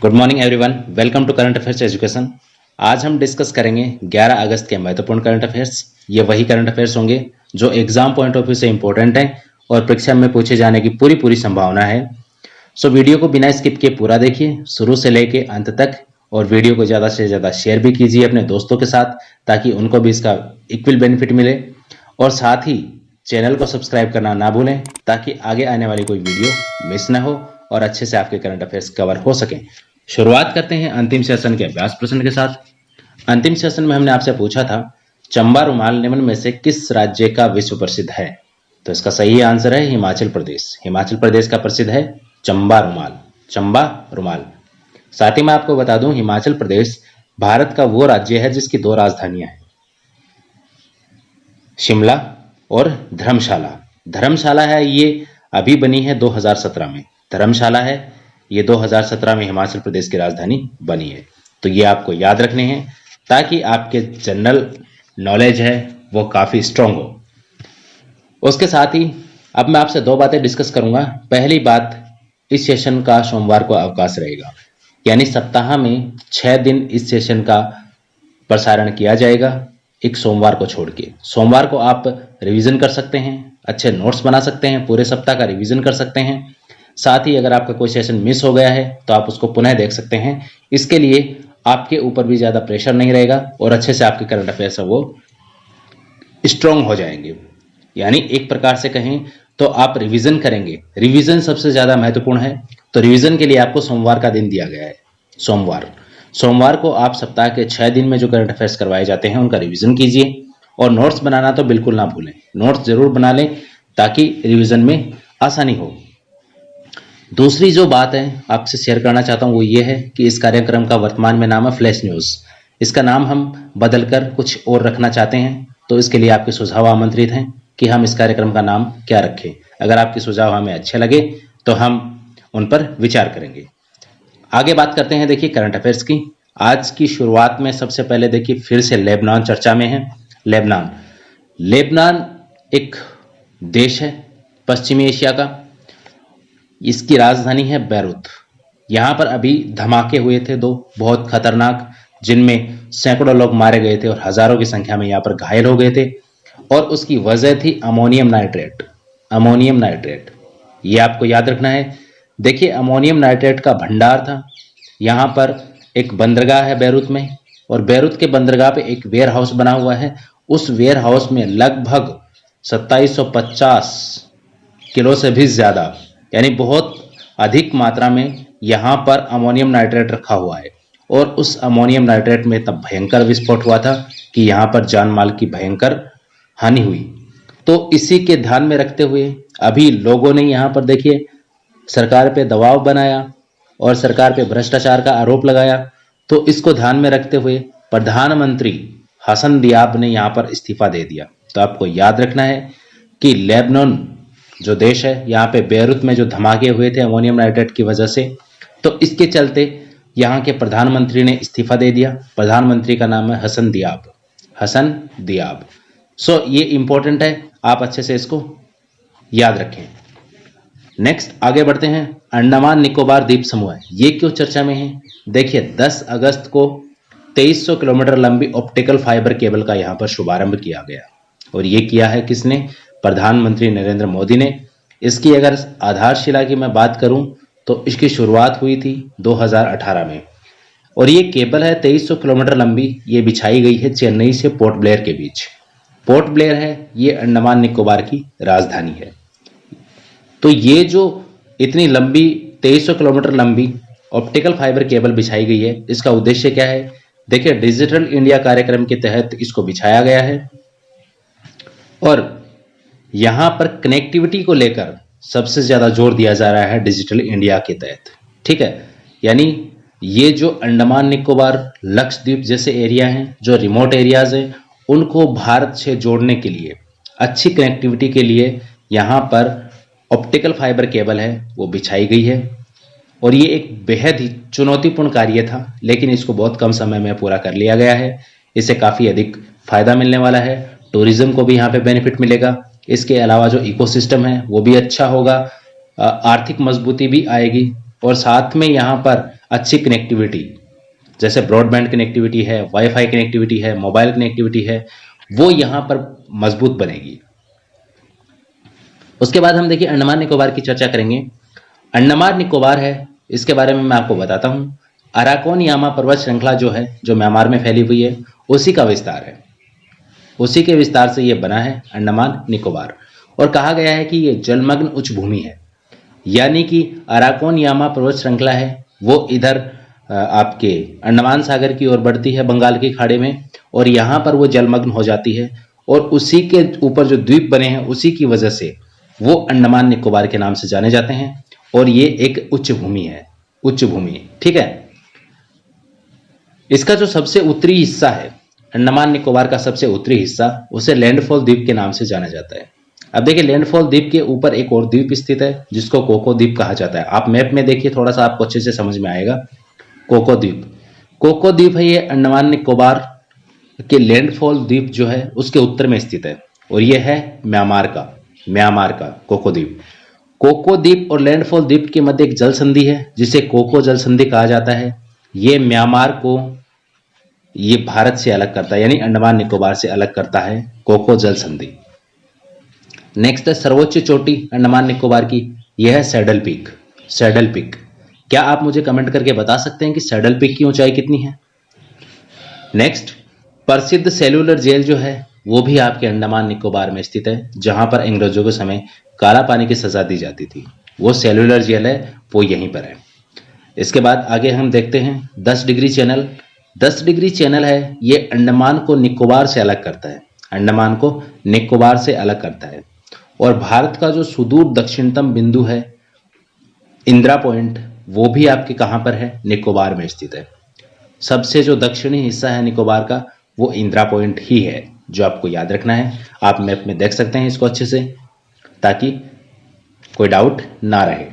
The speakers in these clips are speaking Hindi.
Good morning everyone, welcome to current affairs education. आज हम डिस्कस करेंगे 11 अगस्त के महत्वपूर्ण करंट अफेयर्स। ये वही करंट अफेयर्स होंगे जो एग्जाम पॉइंट ऑफ व्यू से इंपॉर्टेंट हैं और परीक्षा में पूछे जाने की पूरी संभावना है। सो वीडियो को बिना स्किप किए पूरा देखिए शुरू से लेके अंत तक, और वीडियो को ज़्यादा से ज़्यादा शेयर भी कीजिए अपने दोस्तों के साथ ताकि उनको भी इसका इक्वल बेनिफिट मिले। और साथ ही चैनल को सब्सक्राइब करना ना भूलें ताकि आगे आने वाली कोई वीडियो मिस ना हो और अच्छे से आपके करंट अफेयर्स कवर हो सकें। शुरुआत करते हैं अंतिम सेशन के अभ्यास प्रश्न के साथ। अंतिम सेशन में हमने आपसे पूछा था चंबा रुमाल निम्न में से किस राज्य का विश्व प्रसिद्ध है। तो इसका सही आंसर है हिमाचल प्रदेश। हिमाचल प्रदेश का प्रसिद्ध है चंबा रुमाल। चंबा रुमाल। साथ ही मैं आपको बता दूं हिमाचल प्रदेश भारत का वो राज्य है जिसकी 2 राजधानियां हैं, शिमला और धर्मशाला। धर्मशाला है ये अभी बनी है 2017 में। धर्मशाला है ये 2017 में हिमाचल प्रदेश की राजधानी बनी है। तो ये आपको याद रखने हैं ताकि आपके जनरल नॉलेज है वो काफी स्ट्रांग हो। उसके साथ ही अब मैं आपसे 2 बातें डिस्कस करूंगा। पहली बात, इस सेशन का सोमवार को अवकाश रहेगा, यानी सप्ताह में 6 दिन इस सेशन का प्रसारण किया जाएगा, एक सोमवार को छोड़ के। सोमवार को आप रिवीजन कर सकते हैं, अच्छे नोट्स बना सकते हैं, पूरे सप्ताह का रिवीजन कर सकते हैं। साथ ही अगर आपका कोई सेशन मिस हो गया है तो आप उसको पुनः देख सकते हैं। इसके लिए आपके ऊपर भी ज्यादा प्रेशर नहीं रहेगा और अच्छे से आपके करंट अफेयर्स वो स्ट्रांग हो जाएंगे। यानी एक प्रकार से कहें तो आप रिवीजन करेंगे। रिवीजन सबसे ज्यादा महत्वपूर्ण है, तो रिवीजन के लिए आपको सोमवार का दिन दिया गया है। सोमवार को आप सप्ताह के 6 दिन में जो करंट अफेयर्स करवाए जाते हैं उनका रिवीजन कीजिए। और नोट्स बनाना तो बिल्कुल ना भूलें, नोट्स जरूर बना लें ताकि रिवीजन में आसानी हो। दूसरी जो बात है आपसे शेयर करना चाहता हूं वो ये है कि इस कार्यक्रम का वर्तमान में नाम है फ्लैश न्यूज। इसका नाम हम बदलकर कुछ और रखना चाहते हैं, तो इसके लिए आपके सुझाव आमंत्रित हैं कि हम इस कार्यक्रम का नाम क्या रखें। अगर आपके सुझाव हमें अच्छे लगे तो हम उन पर विचार करेंगे। आगे बात करते हैं देखिए करंट अफेयर्स की। आज की शुरुआत में सबसे पहले देखिए फिर से लेबनान चर्चा में है। लेबनान एक देश है पश्चिमी एशिया का। इसकी राजधानी है बैरूत। यहां पर अभी धमाके हुए थे 2 बहुत खतरनाक, जिनमें सैकड़ों लोग मारे गए थे और हजारों की संख्या में यहां पर घायल हो गए थे। और उसकी वजह थी अमोनियम नाइट्रेट। ये आपको याद रखना है। देखिए अमोनियम नाइट्रेट का भंडार था। यहां पर एक बंदरगाह है बैरूत में, और बैरूत के बंदरगाह पे एक वेयर हाउस बना हुआ है। उस वेयर हाउस में लगभग 2750 किलो से भी ज्यादा, यानी बहुत अधिक मात्रा में यहां पर अमोनियम नाइट्रेट रखा हुआ है। और उस अमोनियम नाइट्रेट में तब भयंकर विस्फोट हुआ था कि यहां पर जान माल की भयंकर हानि हुई। तो इसी के ध्यान में रखते हुए अभी लोगों ने यहां पर देखिए सरकार पे दबाव बनाया और सरकार पे भ्रष्टाचार का आरोप लगाया। तो इसको ध्यान में रखते हुए प्रधानमंत्री हसन दियाब ने यहां पर इस्तीफा दे दिया। तो आपको याद रखना है कि लेबनान जो देश है, यहाँ पे बेरूत में जो धमाके हुए थे अमोनियम नाइट्रेट की वजह से, तो इसके चलते यहाँ के प्रधानमंत्री ने इस्तीफा दे दिया। प्रधानमंत्री का नाम है हसन दियाब। सो ये इंपॉर्टेंट है, आप अच्छे से इसको याद रखें। नेक्स्ट आगे बढ़ते हैं। अंडमान निकोबार द्वीप समूह, ये क्यों चर्चा में है। देखिए 10 अगस्त को 2300 किलोमीटर लंबी ऑप्टिकल फाइबर केबल का यहाँ पर शुभारंभ किया गया, और ये किया है किसने, प्रधानमंत्री नरेंद्र मोदी ने। इसकी अगर आधारशिला की मैं बात करूं तो इसकी शुरुआत हुई थी 2018 में, और ये केबल है 2300 किलोमीटर लंबी। ये बिछाई गई है चेन्नई से पोर्ट ब्लेयर के बीच। पोर्ट ब्लेयर है ये अंडमान निकोबार की राजधानी है। तो ये जो इतनी लंबी 2300 किलोमीटर लंबी ऑप्टिकल फाइबर केबल बिछाई गई है, इसका उद्देश्य क्या है। देखिए डिजिटल इंडिया कार्यक्रम के तहत इसको बिछाया गया है, और यहां पर कनेक्टिविटी को लेकर सबसे ज्यादा जोर दिया जा रहा है डिजिटल इंडिया के तहत। ठीक है, यानी ये जो अंडमान निकोबार लक्षद्वीप जैसे एरिया हैं, जो रिमोट एरियाज हैं, उनको भारत से जोड़ने के लिए, अच्छी कनेक्टिविटी के लिए यहां पर ऑप्टिकल फाइबर केबल है वो बिछाई गई है। और ये एक बेहद ही चुनौतीपूर्ण कार्य था, लेकिन इसको बहुत कम समय में पूरा कर लिया गया है। इससे काफी अधिक फायदा मिलने वाला है। टूरिज्म को भी यहाँ पे बेनिफिट मिलेगा। इसके अलावा जो इकोसिस्टम है वो भी अच्छा होगा, आर्थिक मजबूती भी आएगी। और साथ में यहाँ पर अच्छी कनेक्टिविटी, जैसे ब्रॉडबैंड कनेक्टिविटी है, वाईफाई कनेक्टिविटी है, मोबाइल कनेक्टिविटी है, वो यहाँ पर मजबूत बनेगी। उसके बाद हम देखिए अंडमान निकोबार की चर्चा करेंगे। अंडमान निकोबार है, इसके बारे में मैं आपको बताता हूँ। अराकोन यामा पर्वत श्रृंखला जो है, जो म्यांमार में फैली हुई है, उसी का विस्तार है, उसी के विस्तार से ये बना है अंडमान निकोबार। और कहा गया है कि ये जलमग्न उच्च भूमि है, यानी कि अराकोन यामा पर्वत श्रृंखला है वो इधर आपके अंडमान सागर की ओर बढ़ती है बंगाल की खाड़ी में, और यहाँ पर वो जलमग्न हो जाती है, और उसी के ऊपर जो द्वीप बने हैं उसी की वजह से वो अंडमान निकोबार के नाम से जाने जाते हैं। और ये एक उच्च भूमि है, उच्च भूमि, ठीक है। इसका जो सबसे उत्तरी हिस्सा है, अंडमान निकोबार का सबसे उत्तरी हिस्सा, उसे लैंडफॉल द्वीप के नाम से जाना जाता है। अब देखिए लैंडफॉल द्वीप के ऊपर एक और द्वीप स्थित है जिसको कोको द्वीप कहा जाता है। आप मैप में देखिए, थोड़ा सा आपको अच्छे से समझ में आएगा। कोको द्वीप, कोको द्वीप है ये अंडमान निकोबार के लैंडफॉल द्वीप जो है उसके उत्तर में स्थित है, और ये है म्यांमार का कोको द्वीप। कोको द्वीप और लैंडफॉल द्वीप के मध्य एक जल संधि है जिसे कोको जल संधि कहा जाता है। ये म्यांमार को ये भारत से अलग करता है, यानी अंडमान निकोबार से अलग करता है कोको जल संधि। नेक्स्ट है सर्वोच्च चोटी अंडमान निकोबार की, यह है सैडल पीक। सैडल पीक, क्या आप मुझे कमेंट करके बता सकते हैं कि सैडल पीक की ऊंचाई कितनी है? नेक्स्ट, प्रसिद्ध सेल्यूलर जेल जो है वो भी आपके अंडमान निकोबार में स्थित है, जहां पर अंग्रेजों के समय काला पानी की सजा दी जाती थी। वो सेल्यूलर जेल है, वो यहीं पर है। इसके बाद आगे हम देखते हैं 10 डिग्री चैनल। 10 डिग्री चैनल है, ये अंडमान को निकोबार से अलग करता है, अंडमान को निकोबार से अलग करता है। और भारत का जो सुदूर दक्षिणतम बिंदु है इंदिरा पॉइंट, वो भी आपके कहां पर है? निकोबार में स्थित है। सबसे जो दक्षिणी हिस्सा है निकोबार का वो इंदिरा पॉइंट ही है, जो आपको याद रखना है। आप मैप में देख सकते हैं इसको अच्छे से, ताकि कोई डाउट ना रहे।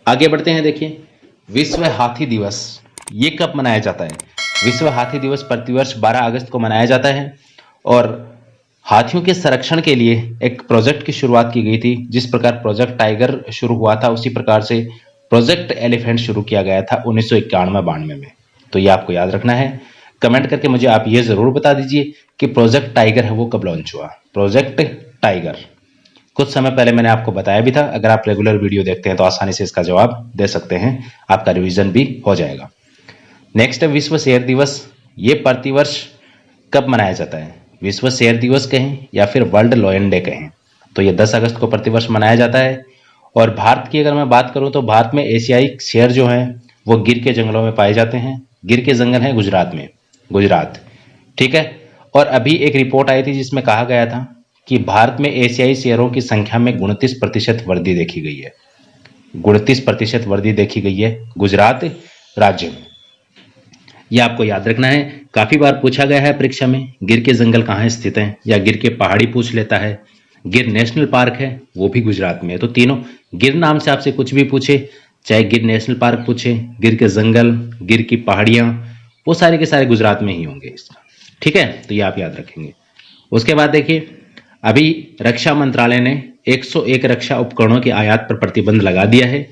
आगे बढ़ते हैं। देखिए विश्व हाथी दिवस ये कब मनाया जाता है? विश्व हाथी दिवस प्रतिवर्ष 12 अगस्त को मनाया जाता है, और हाथियों के संरक्षण के लिए एक प्रोजेक्ट की शुरुआत की गई थी। जिस प्रकार प्रोजेक्ट टाइगर शुरू हुआ था, उसी प्रकार से प्रोजेक्ट एलिफेंट शुरू किया गया था 1991-92 में। तो ये आपको याद रखना है। कमेंट करके मुझे आप ये जरूर बता दीजिए कि प्रोजेक्ट टाइगर है वो कब लॉन्च हुआ। प्रोजेक्ट टाइगर कुछ समय पहले मैंने आपको बताया भी था। अगर आप रेगुलर वीडियो देखते हैं तो आसानी से इसका जवाब दे सकते हैं, आपका रिवीजन भी हो जाएगा। नेक्स्ट है विश्व शेर दिवस। ये प्रतिवर्ष कब मनाया जाता है? विश्व शेर दिवस कहें या फिर वर्ल्ड लायन डे कहें, तो ये 10 अगस्त को प्रतिवर्ष मनाया जाता है। और भारत की अगर मैं बात करूं तो भारत में एशियाई शेर जो हैं वो गिर के जंगलों में पाए जाते हैं। गिर के जंगल है गुजरात में, गुजरात, ठीक है। और अभी एक रिपोर्ट आई थी जिसमें कहा गया था कि भारत में एशियाई शेरों की संख्या में 29% वृद्धि देखी गई है। 29% वृद्धि देखी गई है गुजरात राज्य में। यह आपको याद रखना है। काफी बार पूछा गया है परीक्षा में, गिर के जंगल कहाँ स्थित हैं, या गिर के पहाड़ी पूछ लेता है। गिर नेशनल पार्क है, वो भी गुजरात में है। तो तीनों, गिर नाम से आपसे कुछ भी पूछे, चाहे गिर नेशनल पार्क पूछे, गिर के जंगल, गिर की पहाड़ियां, वो सारे के सारे गुजरात में ही होंगे इसका, ठीक है। तो ये आप याद रखेंगे। उसके बाद देखिए अभी रक्षा मंत्रालय ने 101 रक्षा उपकरणों के आयात पर प्रतिबंध लगा दिया है,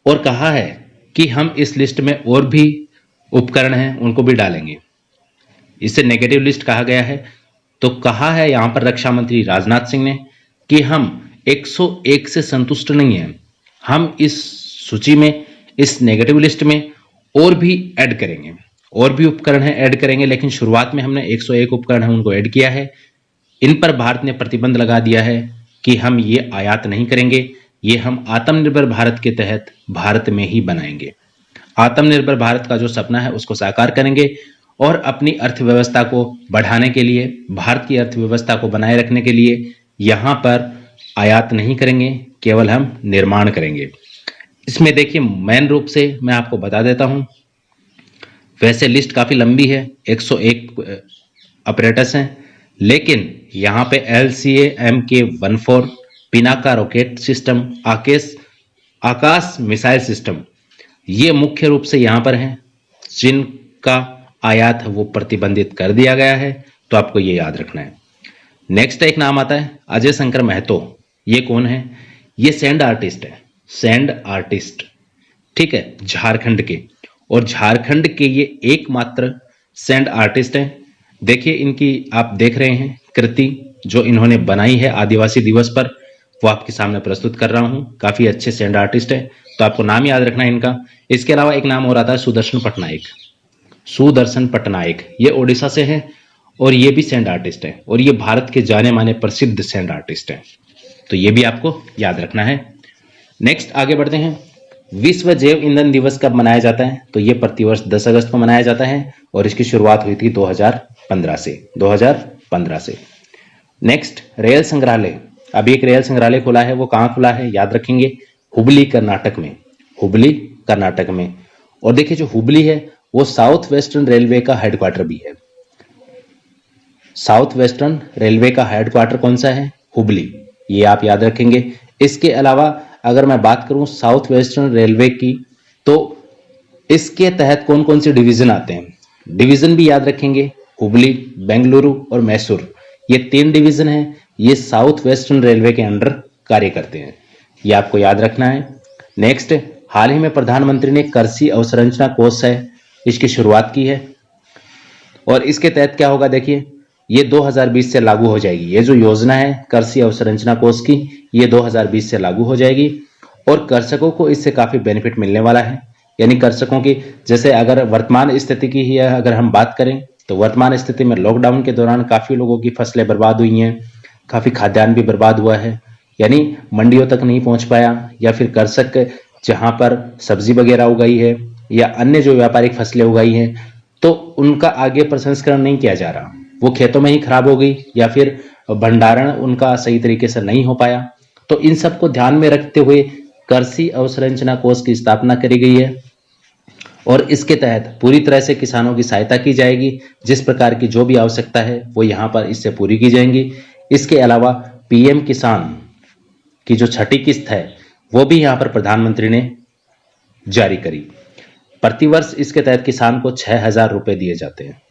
और कहा है कि हम इस लिस्ट में और भी उपकरण हैं उनको भी डालेंगे। इसे नेगेटिव लिस्ट कहा गया है। तो कहा है यहां पर रक्षा मंत्री राजनाथ सिंह ने कि हम 101 से संतुष्ट नहीं हैं, हम इस सूची में, इस नेगेटिव लिस्ट में और भी ऐड करेंगे, और भी उपकरण हैं ऐड करेंगे। लेकिन शुरुआत में हमने 101 उपकरण हैं उनको ऐड किया है। इन पर भारत ने प्रतिबंध लगा दिया है कि हम ये आयात नहीं करेंगे, ये हम आत्मनिर्भर भारत के तहत भारत में ही बनाएंगे। आत्मनिर्भर भारत का जो सपना है उसको साकार करेंगे, और अपनी अर्थव्यवस्था को बढ़ाने के लिए, भारत की अर्थव्यवस्था को बनाए रखने के लिए यहां पर आयात नहीं करेंगे, केवल हम निर्माण करेंगे। इसमें देखिए मेन रूप से मैं आपको बता देता हूं, वैसे लिस्ट काफी लंबी है, 101 ऑपरेटर्स हैं, लेकिन यहां पे LCA-MK-14 पिनाका रॉकेट सिस्टम, आकाश मिसाइल सिस्टम, ये मुख्य रूप से यहां पर हैं जिनका आयात वो प्रतिबंधित कर दिया गया है। तो आपको ये याद रखना है। नेक्स्ट एक नाम आता है अजय शंकर महतो। ये कौन है? ये सैंड आर्टिस्ट है, सैंड आर्टिस्ट। ठीक है, झारखंड के, और झारखंड के ये एकमात्र सैंड आर्टिस्ट हैं। देखिए इनकी आप देख रहे हैं कृति जो इन्होंने बनाई है आदिवासी दिवस पर, वो आपके सामने प्रस्तुत कर रहा हूं। काफी अच्छे सैंड आर्टिस्ट है, तो आपको नाम याद रखना है इनका। इसके अलावा एक नाम और आता है सुदर्शन पटनायक। सुदर्शन पटनायक ये ओडिशा से है और ये भी सैंड आर्टिस्ट है, और ये भारत के जाने माने प्रसिद्ध सैंड आर्टिस्ट है, तो ये भी आपको याद रखना है। नेक्स्ट आगे बढ़ते हैं। विश्व जैव ईंधन दिवस कब मनाया जाता है? तो ये प्रतिवर्ष 10 अगस्त को मनाया जाता है, और इसकी शुरुआत हुई थी 2015 से। नेक्स्ट, रेल संग्रहालय। अभी एक रेल संग्रहालय खुला है, वो कहाँ खुला है याद रखेंगे, हुबली कर्नाटक में। हुबली कर्नाटक में। और देखिए जो हुबली है वो साउथ वेस्टर्न रेलवे का हेडक्वार्टर भी है। साउथ वेस्टर्न रेलवे का हेडक्वार्टर कौन सा है? हुबली, ये आप याद रखेंगे। इसके अलावा अगर मैं बात करूं साउथ वेस्टर्न रेलवे की, तो इसके तहत कौन कौन से डिवीजन आते हैं, डिवीजन भी याद रखेंगे। हुबली, बेंगलुरु और मैसूर, ये 3 डिवीजन हैं, ये साउथ वेस्टर्न रेलवे के अंडर कार्य करते हैं, ये आपको याद रखना है। नेक्स्ट, हाल ही में प्रधानमंत्री ने कृषि अवसंरचना कोष है, इसकी शुरुआत की है, और इसके तहत क्या होगा देखिए, ये 2020 से लागू हो जाएगी। ये जो योजना है कृषि अवसंरचना कोष की, ये 2020 से लागू हो जाएगी, और कृषकों को इससे काफी बेनिफिट मिलने वाला है। यानी कृषकों की, जैसे अगर वर्तमान स्थिति की ही अगर हम बात करें, तो वर्तमान स्थिति में लॉकडाउन के दौरान काफी लोगों की फसलें बर्बाद हुई हैं, काफी खाद्यान्न भी बर्बाद हुआ है, यानी मंडियों तक नहीं पहुंच पाया, या फिर कृषक जहां पर सब्जी वगैरह उगाई है या अन्य जो व्यापारिक फसलें उगाई हैं, तो उनका आगे प्रसंस्करण नहीं किया जा रहा, वो खेतों में ही खराब हो गई, या फिर भंडारण उनका सही तरीके से नहीं हो पाया। तो इन सबको ध्यान में रखते हुए कृषि अवसंरचना कोष की स्थापना करी गई है, और इसके तहत पूरी तरह से किसानों की सहायता की जाएगी। जिस प्रकार की जो भी आवश्यकता है वो यहाँ पर इससे पूरी की जाएंगी। इसके अलावा पीएम किसान की जो 6ठी किस्त है वो भी यहाँ पर प्रधानमंत्री ने जारी करी। प्रतिवर्ष इसके तहत किसान को 6,000 रुपए दिए जाते हैं,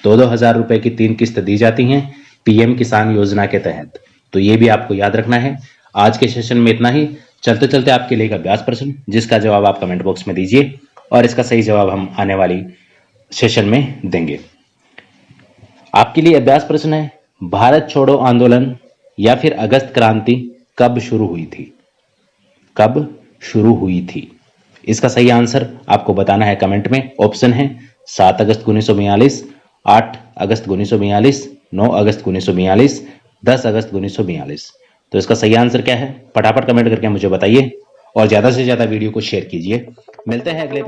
2,000 रुपए की 3 किस्त दी जाती हैं पीएम किसान योजना के तहत, तो ये भी आपको याद रखना है। आज के सेशन में इतना ही। चलते चलते आपके लिए एक अभ्यास प्रश्न, जिसका जवाब आप कमेंट बॉक्स में दीजिए, और इसका सही जवाब हम आने वाली सेशन में देंगे। आपके लिए अभ्यास प्रश्न है, भारत छोड़ो आंदोलन या फिर अगस्त क्रांति कब शुरू हुई थी? कब शुरू हुई थी? इसका सही आंसर आपको बताना है कमेंट में। ऑप्शन है 7 अगस्त 1942, 8 अगस्त 1942, 9 अगस्त 1942, 10 अगस्त 1942। तो इसका सही आंसर क्या है? फटाफट कमेंट करके मुझे बताइए, और ज्यादा से ज्यादा वीडियो को शेयर कीजिए। मिलते हैं अगले